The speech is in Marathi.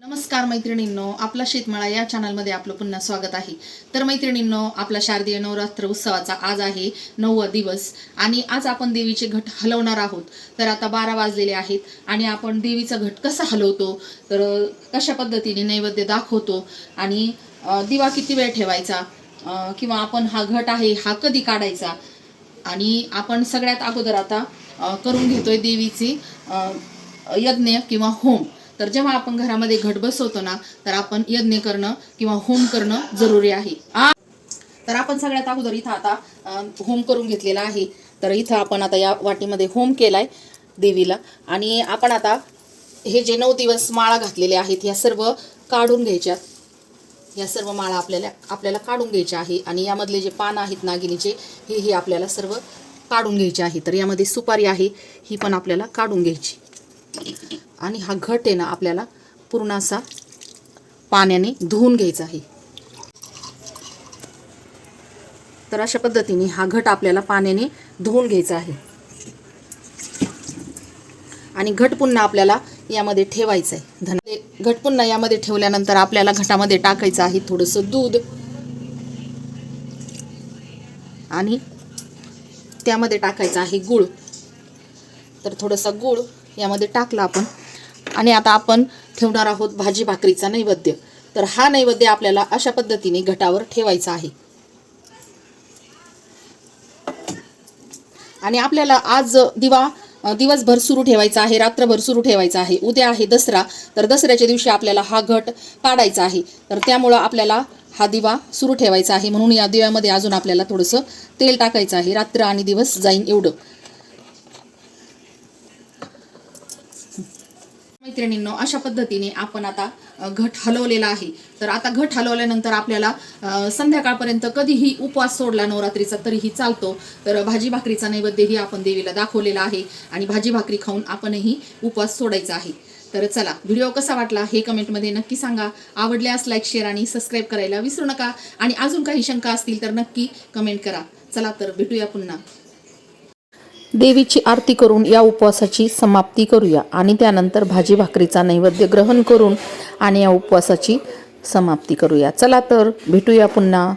नमस्कार मैत्रिणींनो, आपला शेतमाळा या चॅनलमध्ये आपलं पुन्हा स्वागत आहे। तर मैत्रिणींनो, आपला शारदीय नवरात्र उत्सवाचा आज आहे 9वा दिवस आणि आज आपण देवीचे घट हलवणार आहोत। तर आता 12 वाजलेले आहेत आणि आपण देवीचा घट कसा हलवतो, तर कशा पद्धतीने नैवेद्य दाखवतो आणि दिवा किती वेळ ठेवायचा किंवा आपण हा घट आहे हा कधी काढायचा आणि आपण सगळ्यात अगोदर आता करून घेतोय देवीची यज्ञ किंवा होम। तर जेव्हा आपण घरामध्ये घट बसवतो ना, तर आपण यज्ञ करणं किंवा होम करणं जरुरी आहे। तर आपण सगळ्यात अगोदर इथं आता होम करून घेतलेला आहे। तर इथं आपण आता या वाटीमध्ये होम केलाय देवीला आणि आपण आता हे जे 9 दिवस माळा घातलेले आहेत या सर्व काढून घ्यायच्या। या सर्व माळा आपल्याला काढून घ्यायच्या आहे आणि यामधले जे पान आहेत नागिनीचे हे आपल्याला सर्व काढून घ्यायचे आहे। तर यामध्ये सुपारी आहे, ही पण आपल्याला काढून घ्यायची आणि हा घट आहे ना आपल्याला पूर्ण असा पाण्याने धुवून घ्यायचा आहे। तर अशा पद्धतीने हा घट आपल्याला पाण्याने धुवून घ्यायचा आहे आणि घट पुन्हा आपल्याला यामध्ये ठेवायचं आहे। घट पुन्हा यामध्ये ठेवल्यानंतर आपल्याला घटामध्ये टाकायचं आहे थोडंसं दूध आणि त्यामध्ये टाकायचं आहे गूळ। तर थोडासा गूळ यामध्ये टाकला आपण आणि आता आपण ठेवणार आहोत भाजी भाकरीचा नैवेद्य। तर हा नैवेद्य आपल्याला अशा पद्धतीने घटावर ठेवायचा आहे आणि आपल्याला आज दिवसभर सुरू ठेवायचा आहे, रात्रभर सुरू ठेवायचा आहे। उद्या आहे दसरा, तर दसऱ्याच्या दिवशी आपल्याला हा घट काढायचा आहे। तर त्यामुळं आपल्याला हा दिवा सुरू ठेवायचा आहे, म्हणून या दिव्यामध्ये अजून आपल्याला थोडंसं तेल टाकायचं आहे, रात्र आणि दिवस जाईन एवढं। मैत्रिणींनो, अशा पद्धतीने आपण आता घट हलवलेला आहे। तर आता घट हलवल्यानंतर आपल्याला संध्याकाळपर्यंत कधीही उपवास सोडला नवरात्रीचा तरीही चालतो। तर भाजी भाकरीचा नैवेद्यही आपण देवीला दाखवलेला आहे आणि भाजी भाकरी खाऊन आपणही उपवास सोडायचा आहे। तर चला, व्हिडिओ कसा वाटला हे कमेंटमध्ये नक्की सांगा। आवडल्यास लाईक, शेअर आणि सबस्क्राईब करायला विसरू नका आणि अजून काही शंका असतील तर नक्की कमेंट करा। चला तर भेटूया पुन्हा। देवीची आरती करून या उपवासाची समाप्ती करूया आणि त्यानंतर भाजी भाकरीचा नैवेद्य ग्रहण करून आणि या उपवासाची समाप्ती करूया। चला तर भेटूया पुन्हा।